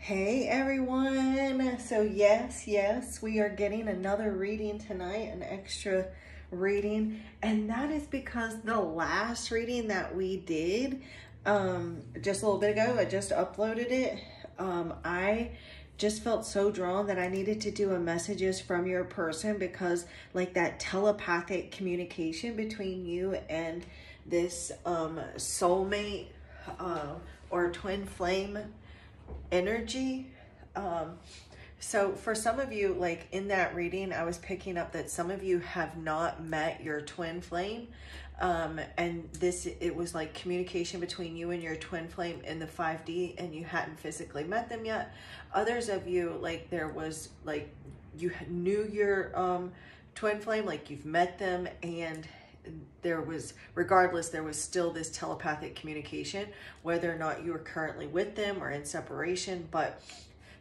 Hey everyone. So yes, we are getting another reading tonight, an extra reading, and that is because the last reading that we did just a little bit ago, I just uploaded it. I just felt so drawn that I needed to do a messages from your person because like that telepathic communication between you and this soulmate or twin flame energy. So for some of you, like in that reading, I was picking up that some of you have not met your twin flame. And it was like communication between you and your twin flame in the 5D, and you hadn't physically met them yet. Others of you, like there was like, you knew your twin flame, like you've met them, and regardless, there was still this telepathic communication, whether or not you are currently with them or in separation. But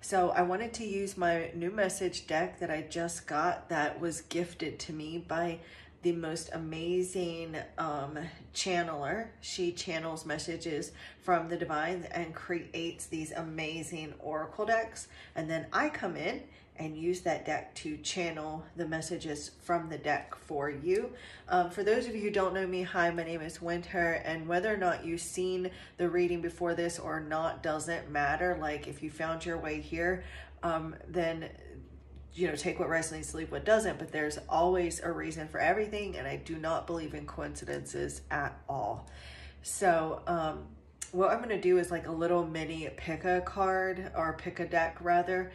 so I wanted to use my new message deck that I just got, that was gifted to me by the most amazing channeler. She channels messages from the divine and creates these amazing oracle decks. And then I come in and use that deck to channel the messages from the deck for you. For those of you who don't know me, hi, my name is Winter, and whether or not you've seen the reading before this or not doesn't matter. Like if you found your way here, then you know, take what resonates, leave what doesn't, but there's always a reason for everything, and I do not believe in coincidences at all. So what I'm going to do is like a little mini pick a card, or pick a deck rather.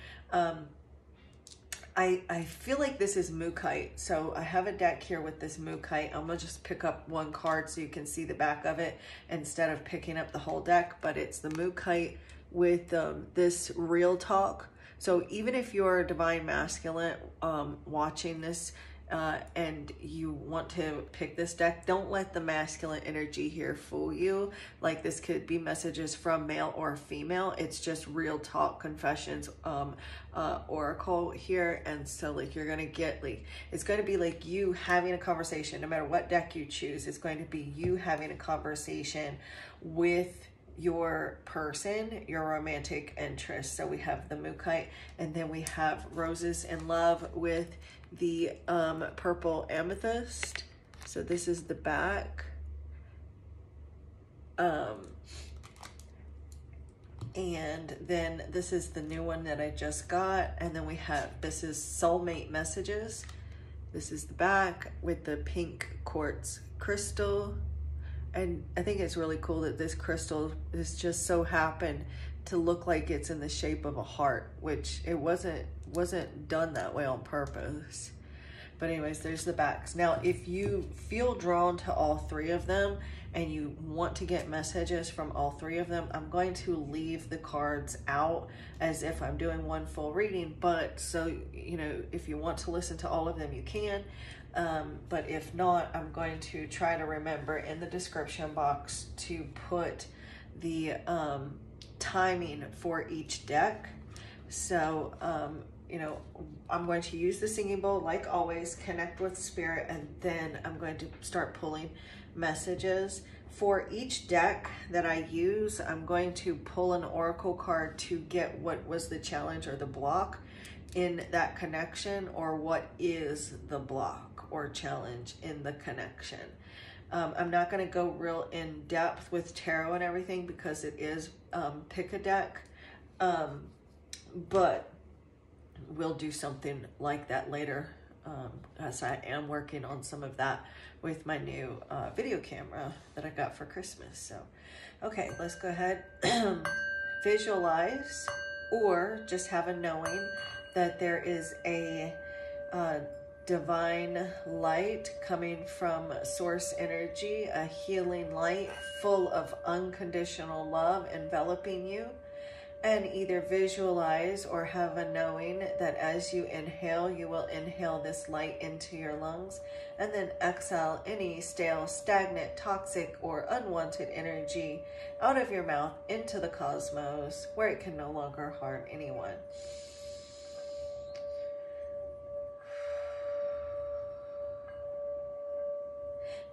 I feel like this is Mookaite, so I have a deck here with this Mookaite. I'm going to just pick up one card so you can see the back of it instead of picking up the whole deck, but it's the Mookaite with this real talk. So even if you're a divine masculine watching this and you want to pick this deck, don't let the masculine energy here fool you. Like this could be messages from male or female. It's just real talk, confessions, oracle here. And so like you're going to get like, it's going to be like you having a conversation, no matter what deck you choose. It's going to be you having a conversation with your person, your romantic interest. So we have the Mookaite, and then we have Roses in Love with the purple amethyst. So this is the back. And then this is the new one that I just got. And then we have, this is Soulmate Messages. This is the back with the pink quartz crystal. And I think it's really cool that this crystal is just so happened to look like it's in the shape of a heart, which it wasn't done that way on purpose. But anyways, there's the backs. Now, if you feel drawn to all three of them and you want to get messages from all three of them, I'm going to leave the cards out as if I'm doing one full reading. But so, you know, if you want to listen to all of them, you can. But if not, I'm going to try to remember in the description box to put the timing for each deck. So, you know, I'm going to use the singing bowl like always, connect with spirit, and then I'm going to start pulling messages. For each deck that I use, I'm going to pull an oracle card to get what was the challenge or the block in that connection, or what is the block or challenge in the connection. I'm not going to go real in depth with tarot and everything because it is pick a deck, but we'll do something like that later, as I am working on some of that with my new video camera that I got for Christmas. So okay, let's go ahead. Visualize or just have a knowing that there is a divine light coming from source energy, a healing light full of unconditional love enveloping you. And either visualize or have a knowing that as you inhale, you will inhale this light into your lungs, and then exhale any stale, stagnant, toxic, or unwanted energy out of your mouth into the cosmos, where it can no longer harm anyone.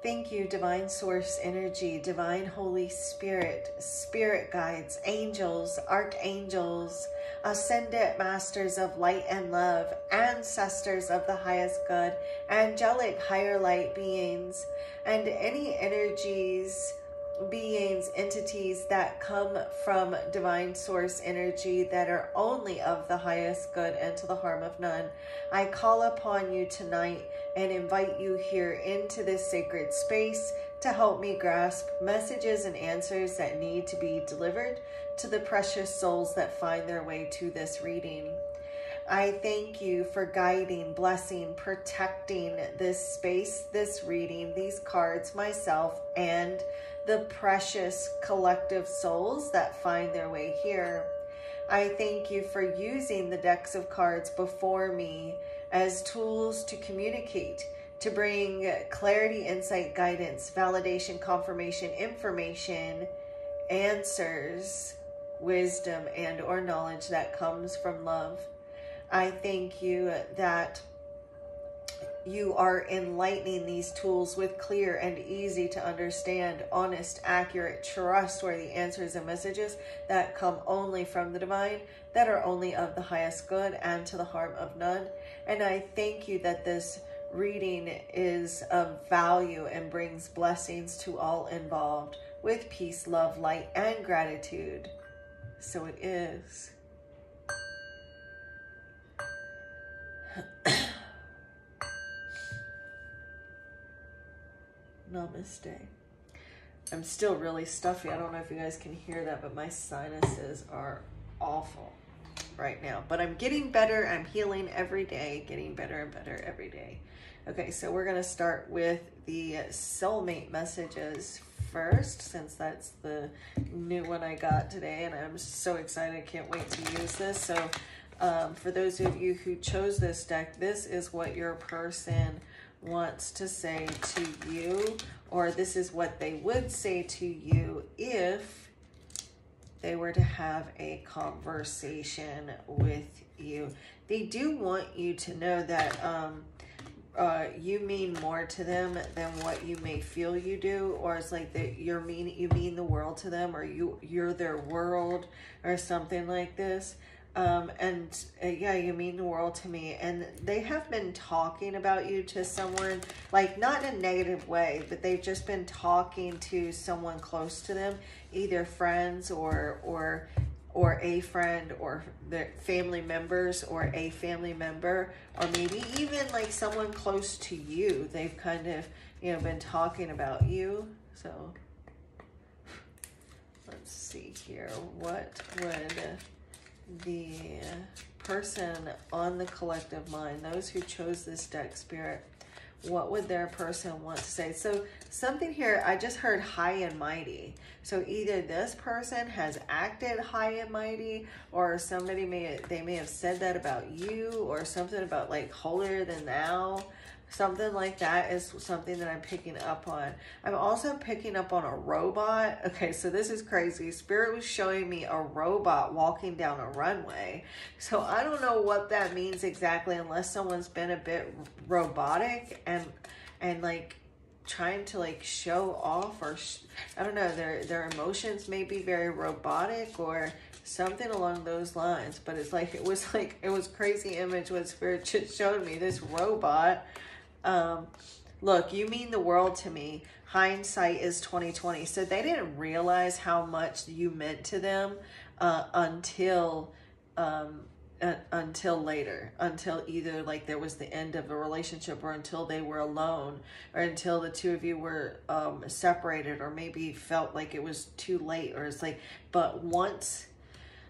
Thank you, Divine Source Energy, Divine Holy Spirit, Spirit Guides, Angels, Archangels, Ascendant Masters of Light and Love, Ancestors of the Highest Good, Angelic Higher Light Beings, and any energies, beings, entities that come from Divine Source Energy that are only of the highest good and to the harm of none. I call upon you tonight and invite you here into this sacred space to help me grasp messages and answers that need to be delivered to the precious souls that find their way to this reading. I thank you for guiding, blessing, protecting this space, this reading, these cards, myself, and the precious collective souls that find their way here. I thank you for using the decks of cards before me as tools to communicate, to bring clarity, insight, guidance, validation, confirmation, information, answers, wisdom, and or knowledge that comes from love. I thank you that you are enlightening these tools with clear and easy to understand, honest, accurate, trustworthy answers and messages that come only from the divine, that are only of the highest good and to the harm of none. And I thank you that this reading is of value and brings blessings to all involved with peace, love, light, and gratitude. So it is. Namaste. I'm still really stuffy. I don't know if you guys can hear that, but my sinuses are awful right now. But I'm getting better. I'm healing every day, getting better and better every day. Okay, so we're going to start with the soulmate messages first, since that's the new one I got today, and I'm so excited. I can't wait to use this. So for those of you who chose this deck, this is what your person wants to say to you, or this is what they would say to you if they were to have a conversation with you. They do want you to know that you mean more to them than what you may feel you do, or it's like that you mean the world to them, or you're their world, or something like this. Yeah, you mean the world to me. And they have been talking about you to someone, like not in a negative way, but they've just been talking to someone close to them, either friends or a friend, or their family members, or a family member, or maybe even like someone close to you. They've kind of, been talking about you. So let's see here. What would the person on the collective mind, those who chose this deck, Spirit, what would their person want to say? So something here, I just heard high and mighty. So either this person has acted high and mighty, or somebody they may have said that about you, or something about like holier than thou. Something like that is something that I'm picking up on. I'm also picking up on a robot. Okay, so this is crazy. Spirit was showing me a robot walking down a runway. So I don't know what that means exactly, unless someone's been a bit robotic and like trying to like show off, or I don't know, their emotions may be very robotic or something along those lines. But it's like, it was crazy image what Spirit just showed me, this robot. Look, you mean the world to me. Hindsight is 2020. So they didn't realize how much you meant to them until later, until either like there was the end of a relationship, or until they were alone, or until the two of you were separated, or maybe felt like it was too late, or it's like, but once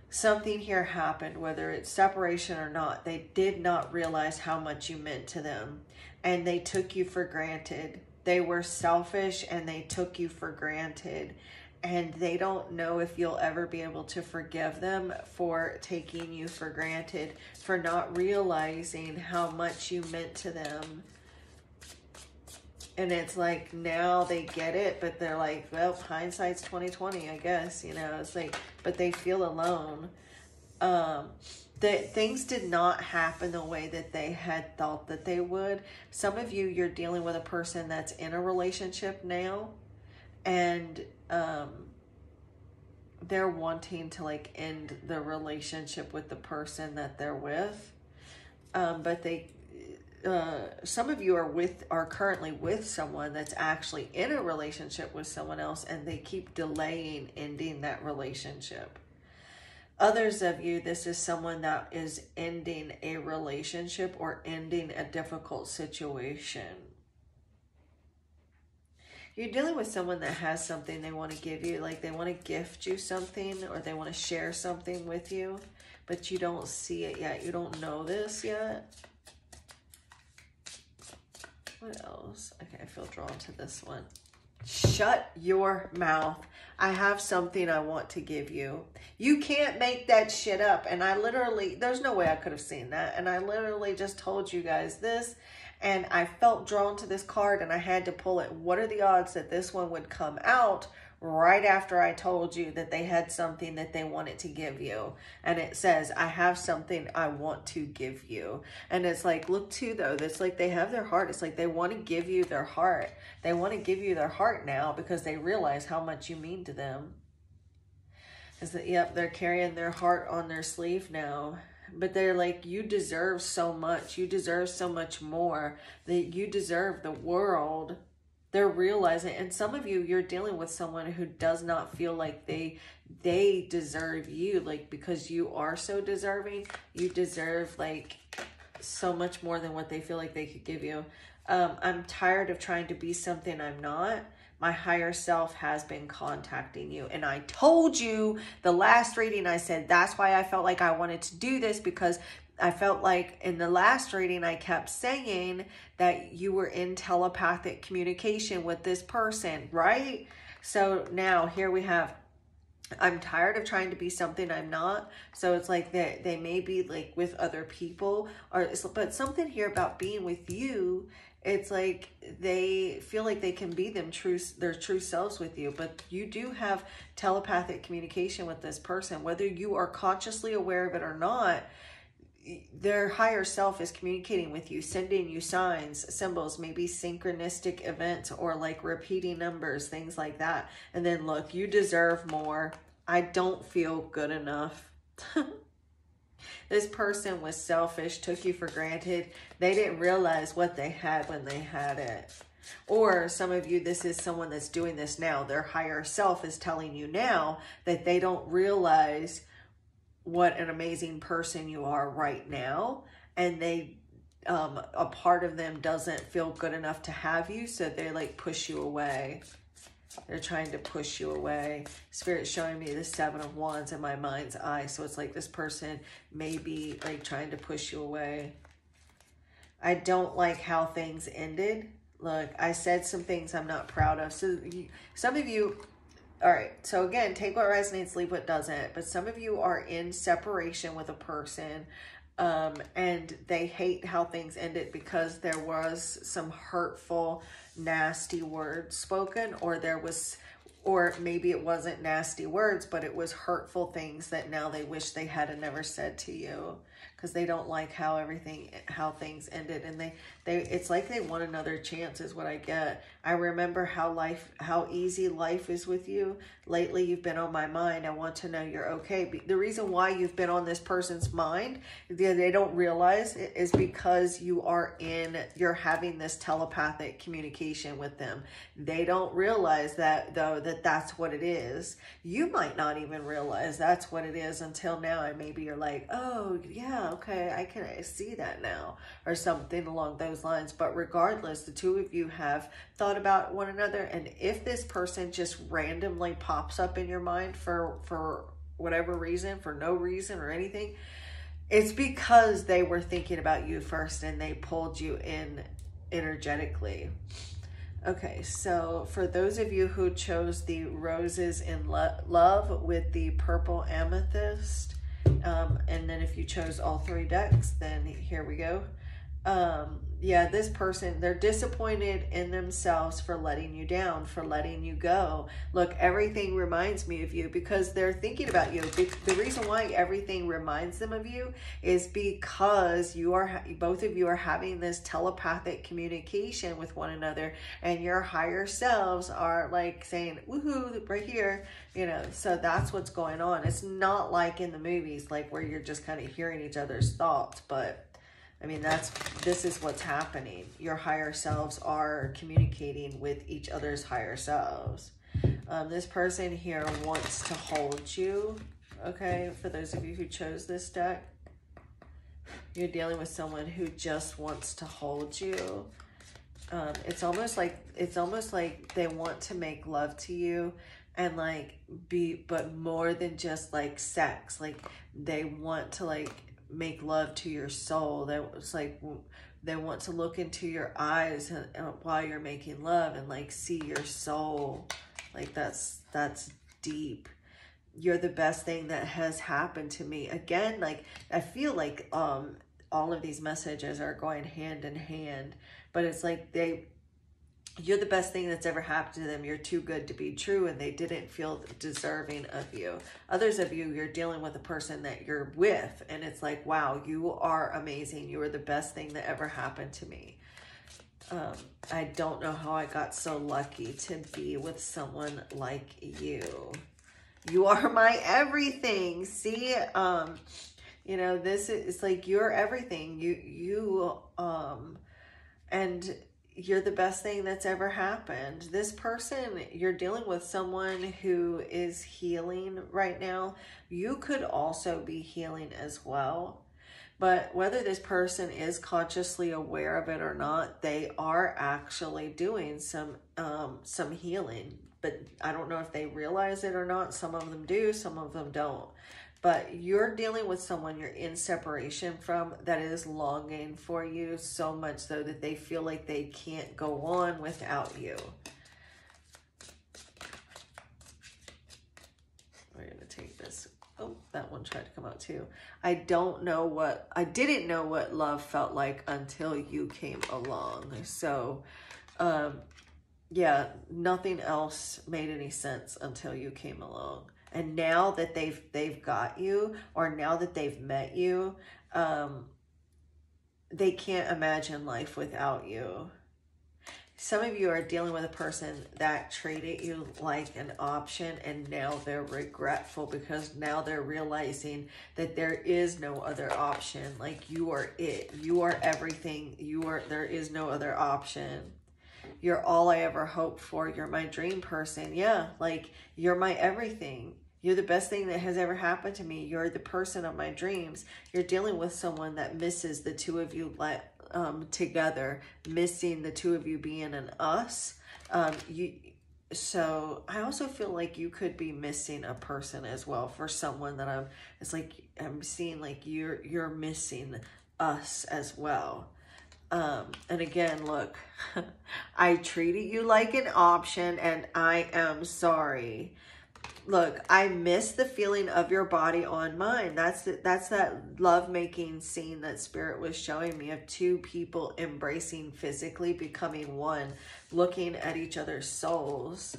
something here happened, whether it's separation or not, they did not realize how much you meant to them. And they took you for granted. They were selfish and they took you for granted. And they don't know if you'll ever be able to forgive them for taking you for granted, for not realizing how much you meant to them. And it's like, now they get it, but they're like, well, hindsight's 2020, I guess, it's like, but they feel alone. That things did not happen the way that they had thought that they would. Some of you, you're dealing with a person that's in a relationship now, and they're wanting to like end the relationship with the person that they're with. But they, some of you are currently with someone that's actually in a relationship with someone else, and they keep delaying ending that relationship. Others of you, this is someone that is ending a relationship or ending a difficult situation. You're dealing with someone that has something they want to give you, like they want to gift you something, or they want to share something with you, but you don't see it yet. You don't know this yet. What else? Okay, I feel drawn to this one. Shut your mouth. I have something I want to give you. You can't make that shit up. And I literally, there's no way I could have seen that. And I literally just told you guys this. And I felt drawn to this card and I had to pull it. What are the odds that this one would come out right after I told you that they had something that they wanted to give you? And it says, I have something I want to give you. And it's like, look too though, that's like they have their heart. It's like they want to give you their heart. They want to give you their heart now because they realize how much you mean to them. Is that, yep, they're carrying their heart on their sleeve now. But they're like, you deserve so much. You deserve so much more. That you deserve the world. They're realizing, and some of you, you're dealing with someone who does not feel like they deserve you, like, because you are so deserving. You deserve like so much more than what they feel like they could give you. I'm tired of trying to be something I'm not. My higher self has been contacting you. And I told you the last reading, I said, that's why I felt like I wanted to do this, because I felt like in the last reading, I kept saying that you were in telepathic communication with this person, right? So now here we have, I'm tired of trying to be something I'm not. So it's like they may be like with other people, but something here about being with you, it's like they feel like they can be their true selves with you. But you do have telepathic communication with this person, whether you are consciously aware of it or not. Their higher self is communicating with you, sending you signs, symbols, maybe synchronistic events, or like repeating numbers, things like that. And then look, you deserve more. I don't feel good enough. This person was selfish, took you for granted. They didn't realize what they had when they had it. Or some of you, this is someone that's doing this now. Their higher self is telling you now that they don't realize what an amazing person you are right now. And they, a part of them doesn't feel good enough to have you. So they like push you away. They're trying to push you away. Spirit's showing me the 7 of Wands in my mind's eye. So it's like this person may be like trying to push you away. I don't like how things ended. Look, I said some things I'm not proud of. So some of you, all right. So again, take what resonates, leave what doesn't. But some of you are in separation with a person. And they hate how things ended because there was some hurtful, nasty words spoken, or maybe it wasn't nasty words, but it was hurtful things that now they wish they had never said to you, because they don't like how things ended. And it's like they want another chance is what I get. I remember how easy life is with you. Lately, you've been on my mind. I want to know you're okay. The reason why you've been on this person's mind, they don't realize, is because you're having this telepathic communication with them. They don't realize that, though, that's what it is. You might not even realize that's what it is until now. And maybe you're like, oh, yeah, okay, I can see that now, or something along those lines. But regardless, the two of you have thought about one another. And if this person just randomly pops up in your mind for whatever reason, for no reason or anything, it's because they were thinking about you first and they pulled you in energetically. Okay, so for those of you who chose the roses in love with the purple amethyst, and then if you chose all 3 decks, then here we go. Yeah, this person, they're disappointed in themselves for letting you down, for letting you go. Look, everything reminds me of you because they're thinking about you. The reason why everything reminds them of you is because both of you are having this telepathic communication with one another, and your higher selves are like saying, woohoo, right here, you know. So that's what's going on. It's not like in the movies, like where you're just kind of hearing each other's thoughts, but I mean, this is what's happening. Your higher selves are communicating with each other's higher selves. This person here wants to hold you. Okay, for those of you who chose this deck, you're dealing with someone who just wants to hold you. It's almost like they want to make love to you and like but more than just like sex. Like they want to like make love to your soul. It's like they want to look into your eyes while you're making love and like see your soul. Like that's deep. You're the best thing that has happened to me. Again, like I feel like all of these messages are going hand in hand, but it's like you're the best thing that's ever happened to them. You're too good to be true, and they didn't feel deserving of you. Others of you, you're dealing with a person that you're with, and it's like, wow, you are amazing. You are the best thing that ever happened to me. I don't know how I got so lucky to be with someone like you. You are my everything. See, you know, this is like you're everything. And you're the best thing that's ever happened. This person, you're dealing with someone who is healing right now. You could also be healing as well. But whether this person is consciously aware of it or not, they are actually doing some healing. But I don't know if they realize it or not. Some of them do, some of them don't. But you're dealing with someone you're in separation from that is longing for you so much so that they feel like they can't go on without you. We're going to take this. Oh, that one tried to come out too. I didn't know what love felt like until you came along. So, yeah, nothing else made any sense until you came along. And now that they've got you, or now that they've met you, they can't imagine life without you. Some of you are dealing with a person that treated you like an option, and now they're regretful because now they're realizing that there is no other option. Like you are it. You are everything. There is no other option. You're all I ever hoped for. You're my dream person. Yeah, like you're my everything. You're the best thing that has ever happened to me. You're the person of my dreams. You're dealing with someone that misses the two of you together, missing the two of you being an us. So I also feel like you could be missing a person as well for someone that I'm seeing like you're missing us as well. And again, look, I treated you like an option and I am sorry. Look, I miss the feeling of your body on mine. That's that love-making scene that Spirit was showing me of two people embracing physically, becoming one, looking at each other's souls.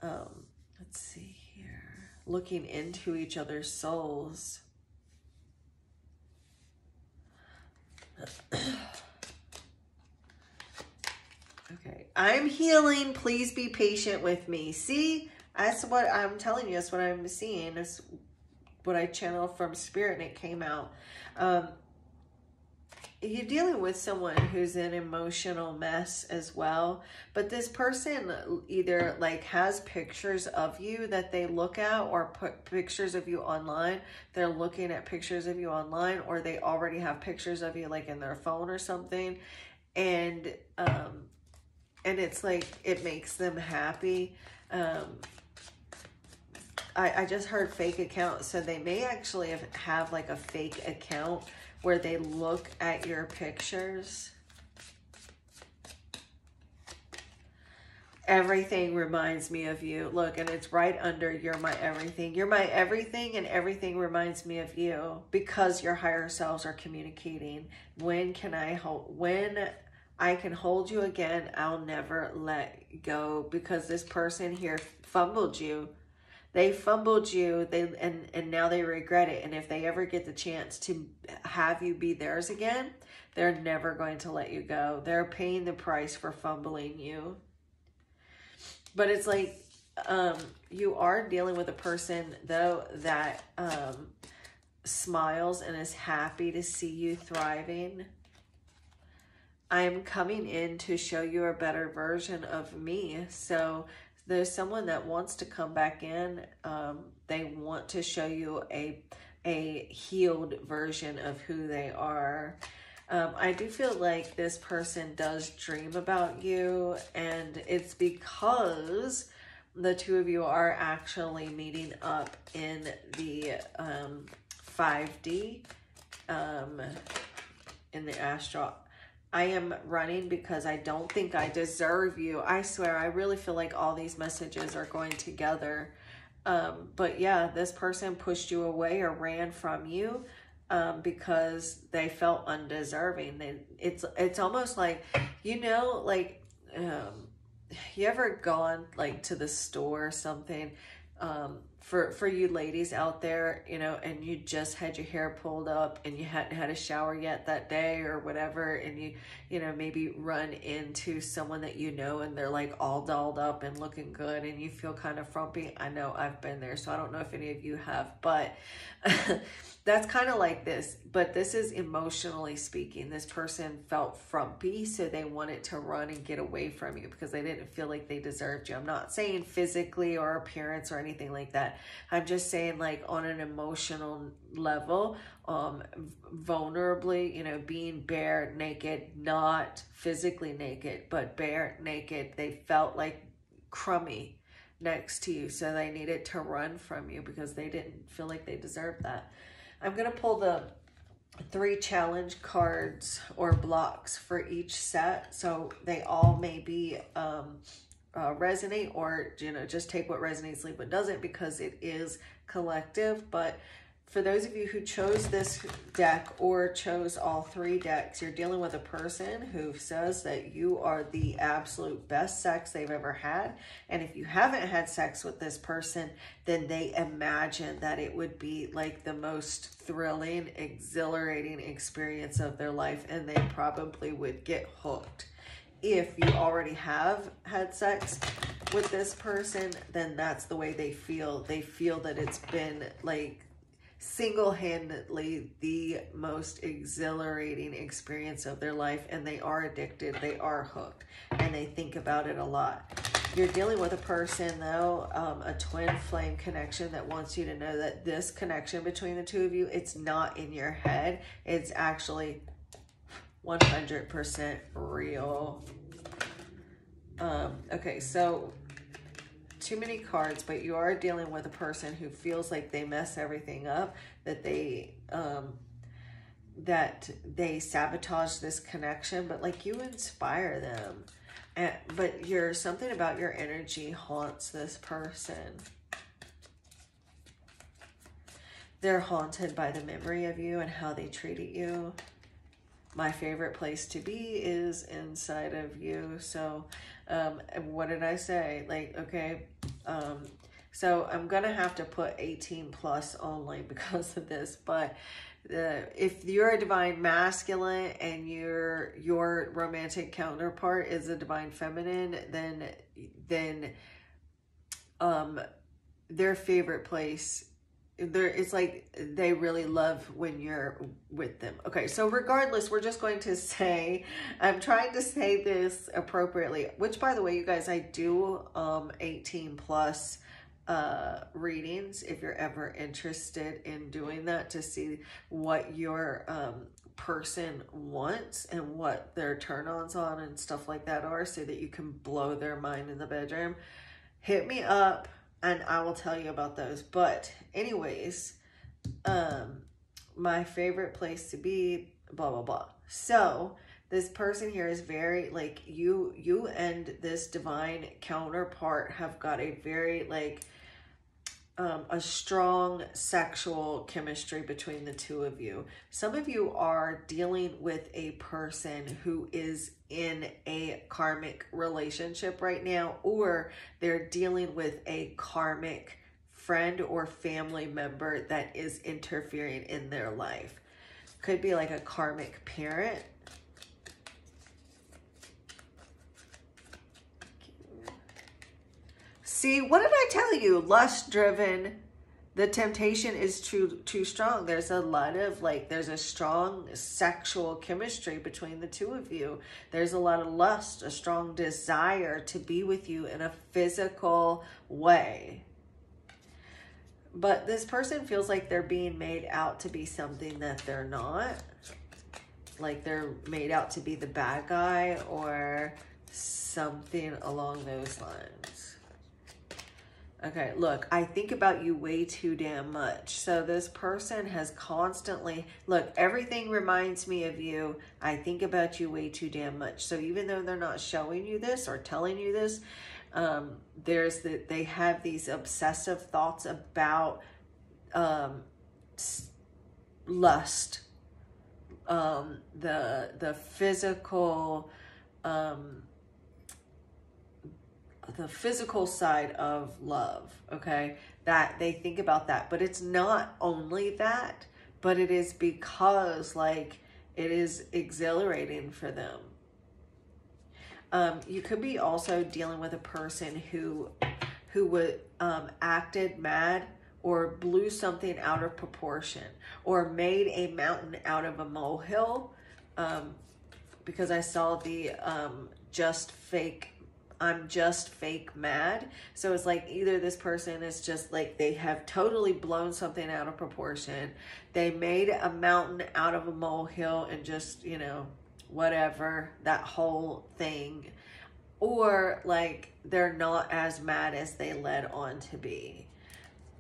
Let's see here. Looking into each other's souls. Okay, I'm healing. Please be patient with me. See? That's what I'm telling you. That's what I'm seeing. That's what I channeled from Spirit, and it came out. You're dealing with someone who's an emotional mess as well. But this person either like has pictures of you that they look at, or put pictures of you online. They're looking at pictures of you online, or they already have pictures of you like in their phone or something. And it's like it makes them happy. I just heard fake account, so they may actually have like a fake account where they look at your pictures. Everything reminds me of you. Look, and it's right under you're my everything. You're my everything, and everything reminds me of you, because your higher selves are communicating. When I can hold you again, I'll never let go, because this person here fumbled you. They fumbled you, and now they regret it. And if they ever get the chance to have you be theirs again, they're never going to let you go. They're paying the price for fumbling you. But it's like, you are dealing with a person, though, that smiles and is happy to see you thriving. I am coming in to show you a better version of me. So there's someone that wants to come back in. They want to show you a healed version of who they are. I do feel like this person does dream about you, and it's because the two of you are actually meeting up in the 5D, in the astral. I am running because I don't think I deserve you. I swear, I really feel like all these messages are going together. But yeah, this person pushed you away or ran from you because they felt undeserving. It's almost like, you know, like, you ever gone like to the store or something, for you ladies out there, you know, and you just had your hair pulled up and you hadn't had a shower yet that day or whatever, and you know, maybe run into someone that you know and they're like all dolled up and looking good and you feel kind of frumpy. I know I've been there, so I don't know if any of you have, but that's kind of like this, but this is emotionally speaking. This person felt frumpy, so they wanted to run and get away from you because they didn't feel like they deserved you. I'm not saying physically or appearance or anything like that. I'm just saying, like, on an emotional level, vulnerably, you know, being bare, naked, not physically naked, but bare, naked. They felt like crummy next to you, so they needed to run from you because they didn't feel like they deserved that. I'm going to pull the 3 challenge cards or blocks for each set, so they all may be resonate, or, you know, just take what resonates, leave what doesn't, because it is collective. But for those of you who chose this deck or chose all 3 decks, you're dealing with a person who says that you are the absolute best sex they've ever had. And if you haven't had sex with this person, then they imagine that it would be like the most thrilling, exhilarating experience of their life, and they probably would get hooked. If you already have had sex with this person, then that's the way they feel. They feel that it's been like single-handedly the most exhilarating experience of their life, and they are addicted, they are hooked, and they think about it a lot. You're dealing with a person, though, a twin flame connection, that wants you to know that this connection between the two of you, it's not in your head. It's actually 100% real. Okay, so too many cards, but you are dealing with a person who feels like they mess everything up, that they sabotage this connection, but like, you inspire them. But something about your energy haunts this person. They're haunted by the memory of you and how they treated you. My favorite place to be is inside of you. So what did I say? Like, okay, so I'm gonna have to put 18 plus only because of this, but if you're a divine masculine and your romantic counterpart is a divine feminine, then their favorite place, it's like they really love when you're with them. Okay, so regardless, we're just going to say, I'm trying to say this appropriately, which, by the way, you guys, I do 18 plus readings if you're ever interested in doing that, to see what your person wants and what their turn-ons on and stuff like that are, so that you can blow their mind in the bedroom. Hit me up and I will tell you about those. But anyways, my favorite place to be, blah, blah, blah. So This person here is very, like, you and this divine counterpart have got a very, like, a strong sexual chemistry between the two of you. Some of you are dealing with a person who is in a karmic relationship right now, or they're dealing with a karmic friend or family member that is interfering in their life. Could be like a karmic parent. See, what did I tell you? Lust driven. The temptation is too strong. There's a lot of, like, there's a strong sexual chemistry between the two of you. There's a lot of lust, a strong desire to be with you in a physical way. But this person feels like they're being made out to be something that they're not. Like they're made out to be the bad guy or something along those lines. Okay, look, I think about you way too damn much. So this person has constantly, look, everything reminds me of you. I think about you way too damn much. So even though they're not showing you this or telling you this, they have these obsessive thoughts about lust, the physical, the physical side of love, okay? That they think about that, but it's not only that, but it is because, like, it is exhilarating for them. You could be also dealing with a person who would acted mad or blew something out of proportion or made a mountain out of a molehill, because I saw the I'm just fake mad. So it's like either this person is just like they have totally blown something out of proportion. They made a mountain out of a molehill and just, you know, whatever, that whole thing. Or like they're not as mad as they led on to be.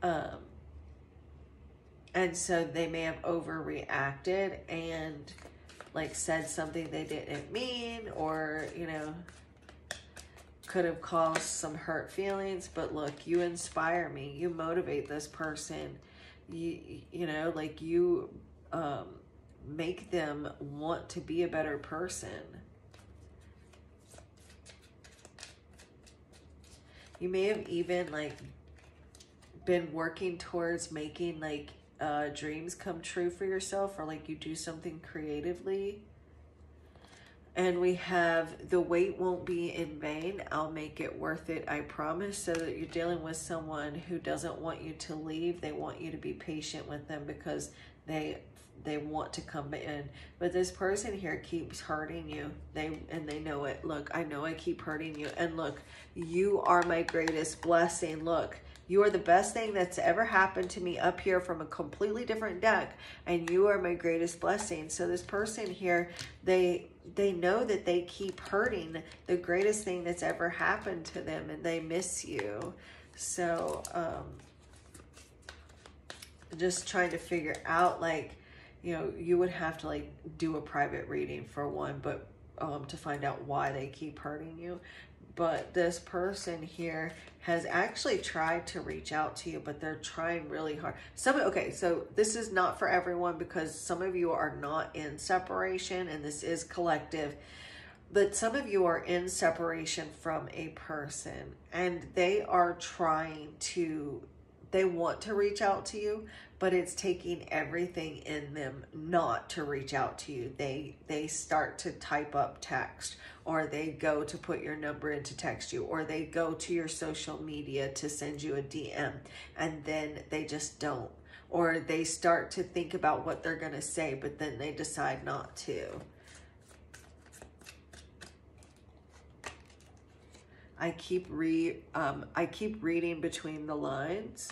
And so they may have overreacted and like said something they didn't mean, or, you know, could have caused some hurt feelings. But look, you inspire me. You motivate this person. You know, like you make them want to be a better person. You may have even like been working towards making like dreams come true for yourself, or like you do something creatively. And we have the wait won't be in vain. I'll make it worth it, I promise. So that you're dealing with someone who doesn't want you to leave. They want you to be patient with them because they want to come in. But this person here keeps hurting you. They know it. Look, I know I keep hurting you. And look, you are my greatest blessing. Look, you are the best thing that's ever happened to me up here from a completely different deck. And you are my greatest blessing. So this person here, they know that they keep hurting the greatest thing that's ever happened to them, and they miss you. So just trying to figure out, like, you know, you would have to like do a private reading for one, but to find out why they keep hurting you. But this person here has actually tried to reach out to you, but they're trying really hard. Okay, so this is not for everyone because some of you are not in separation, and this is collective. But some of you are in separation from a person, and they are they want to reach out to you, but it's taking everything in them not to reach out to you. They start to type up text, or they go to put your number in to text you, or they go to your social media to send you a DM, and then they just don't. Or they start to think about what they're going to say, but then they decide not to. I keep reading between the lines.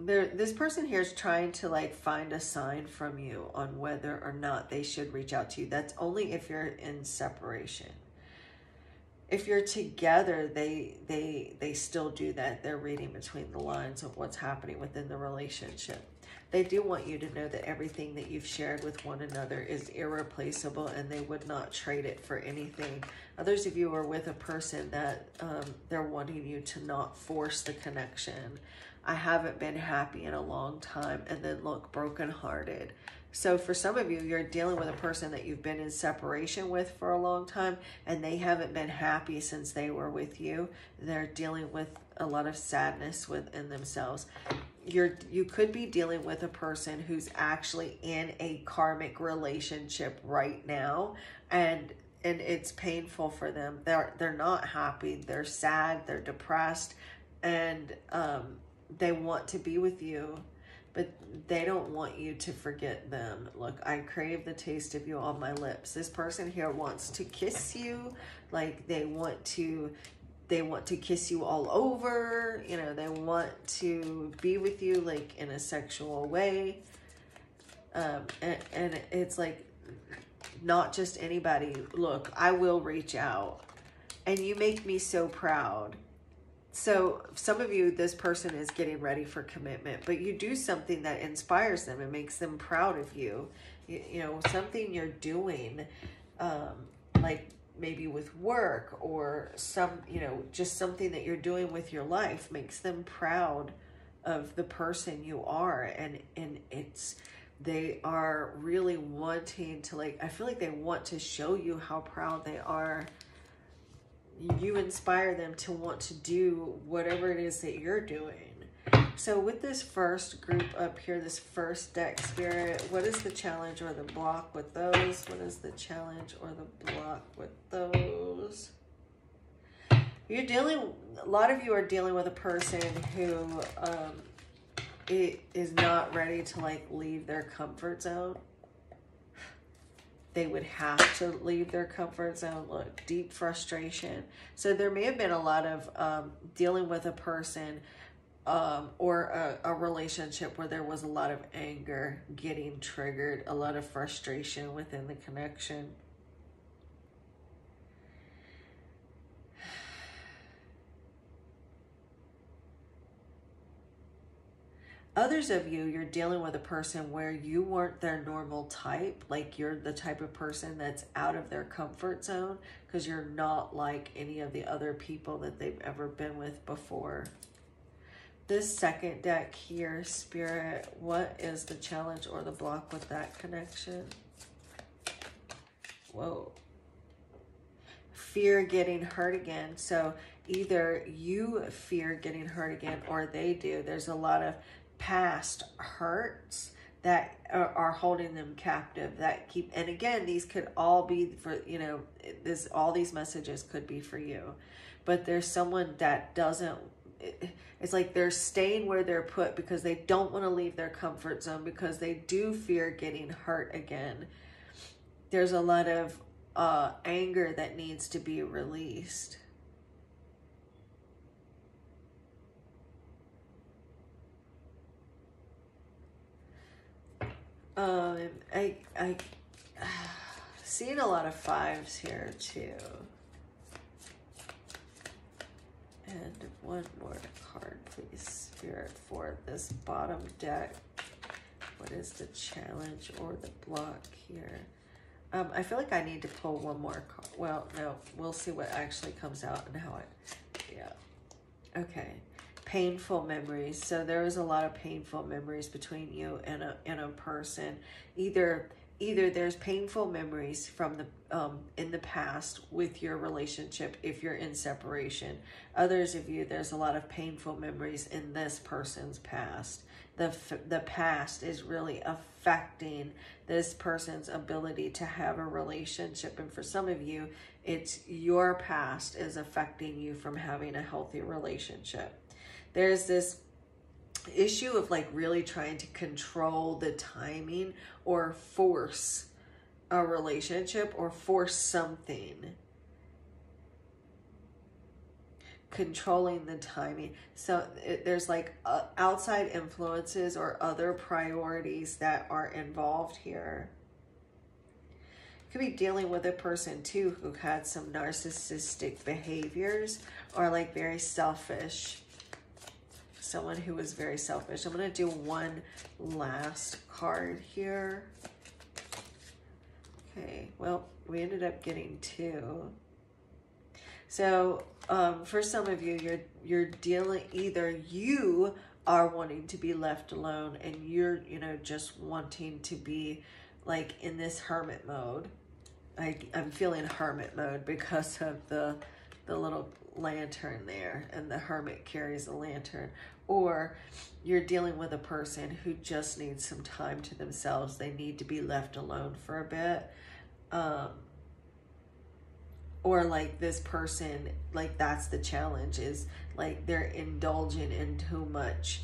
This person here is trying to like find a sign from you on whether or not they should reach out to you. That's only if you're in separation. if you're together, they still do that. They're reading between the lines of what's happening within the relationship. They do want you to know that everything that you've shared with one another is irreplaceable, and they would not trade it for anything. Others of you are with a person that they're wanting you to not force the connection. I haven't been happy in a long time, and then look, brokenhearted. So for some of you, you're dealing with a person that you've been in separation with for a long time, and they haven't been happy since they were with you. They're dealing with a lot of sadness within themselves. You could be dealing with a person who's actually in a karmic relationship right now, and it's painful for them. They're not happy. They're sad. They're depressed, and they want to be with you, but they don't want you to forget them. Look, I crave the taste of you on my lips. This person here wants to kiss you. Like they want to kiss you all over. You know, they want to be with you like in a sexual way. And it's like, not just anybody. Look, I will reach out, and you make me so proud. So some of you, this person is getting ready for commitment, but you do something that inspires them and makes them proud of you. You know, something you're doing, like maybe with work or just something that you're doing with your life makes them proud of the person you are. And they are really wanting to, like, I feel like they want to show you how proud they are. You inspire them to want to do whatever it is that you're doing. So with this first group up here, this first deck, Spirit, what is the challenge or the block with those? What is the challenge or the block with those? You're dealing, a lot of you are dealing with a person who is not ready to like leave their comfort zone. They would have to leave their comfort zone. Look, deep frustration. So there may have been a lot of dealing with a person or a relationship where there was a lot of anger getting triggered, a lot of frustration within the connection. Others of you, you're dealing with a person where you weren't their normal type. Like you're the type of person that's out of their comfort zone because you're not like any of the other people that they've ever been with before. This second deck here, Spirit, what is the challenge or the block with that connection? Whoa. Fear getting hurt again. So either you fear getting hurt again or they do. There's a lot of past hurts that are holding them captive, that keep, and again, these could all be for, you know, all these messages could be for you, but there's someone that doesn't, it's like they're staying where they're put because they don't want to leave their comfort zone because they do fear getting hurt again. There's a lot of anger that needs to be released. I seeing a lot of fives here too. And one more card, please, Spirit, for this bottom deck. What is the challenge or the block here? I feel like I need to pull one more card. Well, no, we'll see what actually comes out and how yeah. Okay. Painful memories. So there was a lot of painful memories between you and a person. Either there's painful memories from the in the past with your relationship if you're in separation. Others of you, there's a lot of painful memories in this person's past. The past is really affecting this person's ability to have a relationship, and for some of you, it's your past is affecting you from having a healthy relationship. There's this issue of like really trying to control the timing or force a relationship or force something. Controlling the timing. So there's like outside influences or other priorities that are involved here. could be dealing with a person too who had some narcissistic behaviors or like very selfish. Someone who was very selfish. I'm going to do one last card here. Okay, well, we ended up getting 2. So for some of you, you're dealing, either you are wanting to be left alone and you're, you know, just wanting to be like in this hermit mode. I'm feeling hermit mode because of the little lantern there, and the hermit carries a lantern. Or you're dealing with a person who just needs some time to themselves. They need to be left alone for a bit. Or like this person, like that's the challenge, is like they're indulging in too much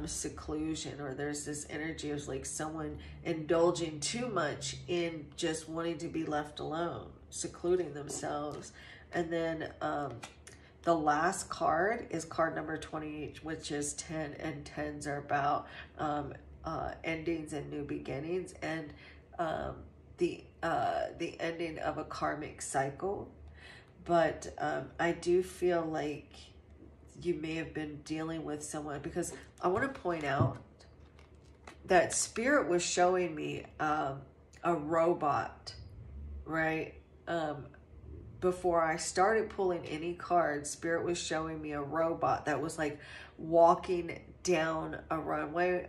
seclusion, or there's this energy of like someone indulging too much in just wanting to be left alone, secluding themselves. And then the last card is card number 20, which is 10, and 10s are about endings and new beginnings, and the ending of a karmic cycle. But I do feel like you may have been dealing with someone, because I want to point out that Spirit was showing me a robot, right? Before I started pulling any cards, Spirit was showing me a robot that was like walking down a runway,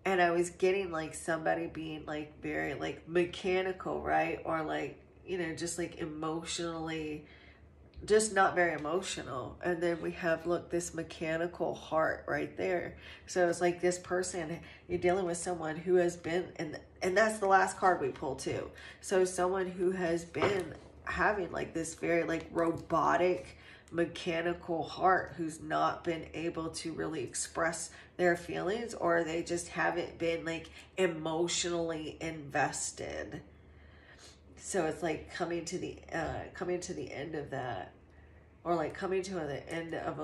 and I was getting like somebody being like very like mechanical, right? Or like, you know, just like emotionally, just not very emotional. And then we have, look, this mechanical heart right there. So it's like this person, you're dealing with someone who has been, and that's the last card we pulled too. So someone who has been having like this very like robotic, mechanical heart, who's not been able to really express their feelings, or they just haven't been like emotionally invested. So it's like coming to the end of that, or like coming to the end of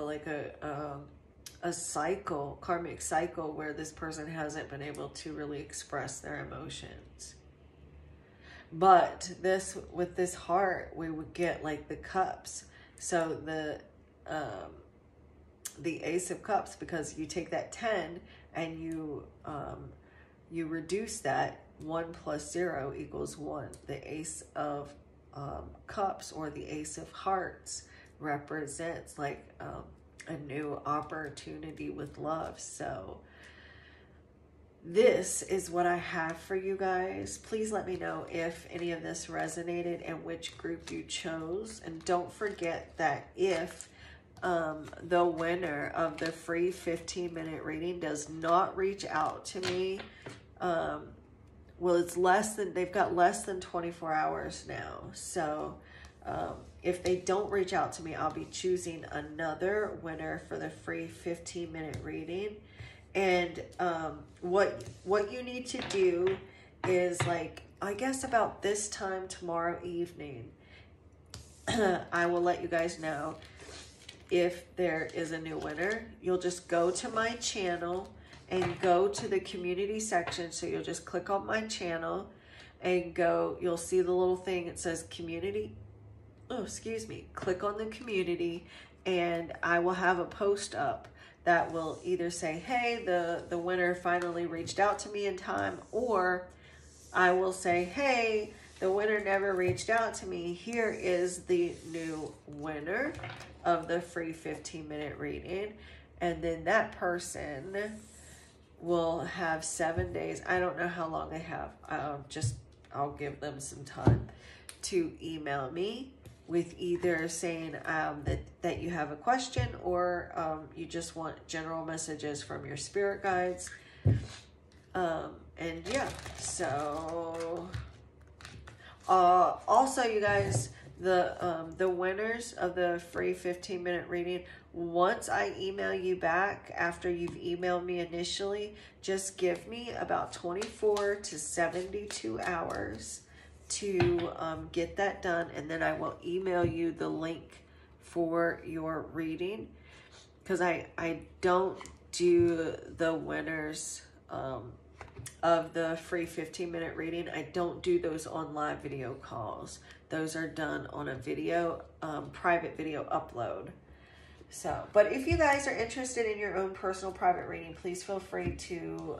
a cycle, karmic cycle, where this person hasn't been able to really express their emotions. But this, with this heart, we would get like the cups. So the Ace of Cups, because you take that 10 and you reduce that, 1 plus 0 equals 1. The Ace of Cups, or the Ace of Hearts, represents like a new opportunity with love. So this is what I have for you guys. Please let me know if any of this resonated and which group you chose. And don't forget that if the winner of the free 15-minute reading does not reach out to me, well, it's they've got less than 24 hours now. So if they don't reach out to me, I'll be choosing another winner for the free 15-minute reading. And what you need to do is, like, I guess about this time tomorrow evening, I will let you guys know if there is a new winner. You'll just go to my channel and go to the community section. So you'll just click on my channel and go, you'll see the little thing. It says community. Oh, excuse me. Click on the community, and I will have a post up that will either say, hey, the winner finally reached out to me in time, or I will say, hey, the winner never reached out to me. Here is the new winner of the free 15-minute reading. And then that person will have 7 days. I don't know how long they have. I'll give them some time to email me with either saying that you have a question, or you just want general messages from your spirit guides. And yeah, so also, you guys, the winners of the free 15-minute reading, once I email you back after you've emailed me initially, just give me about 24 to 72 hours to get that done, and then I will email you the link for your reading, because I don't do the winners of the free 15-minute reading. I don't do those on live video calls. Those are done on a video, private video upload. So, but if you guys are interested in your own personal private reading, please feel free to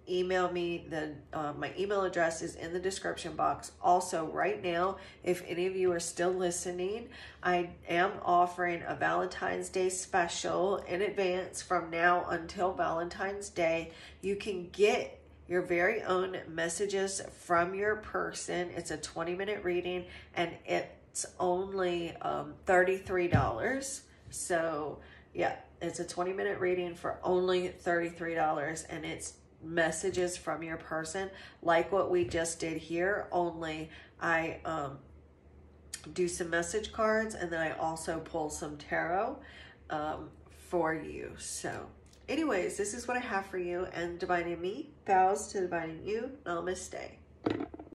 email me. My email address is in the description box. Also, right now, if any of you are still listening, I am offering a Valentine's Day special in advance from now until Valentine's Day. You can get your very own messages from your person. It's a 20-minute reading, and it's only $33. So yeah, it's a 20-minute reading for only $33, and it's messages from your person, like what we just did here, only I do some message cards, and then I also pull some tarot for you. So anyways, this is what I have for you, and divining me bows to divining you. Namaste.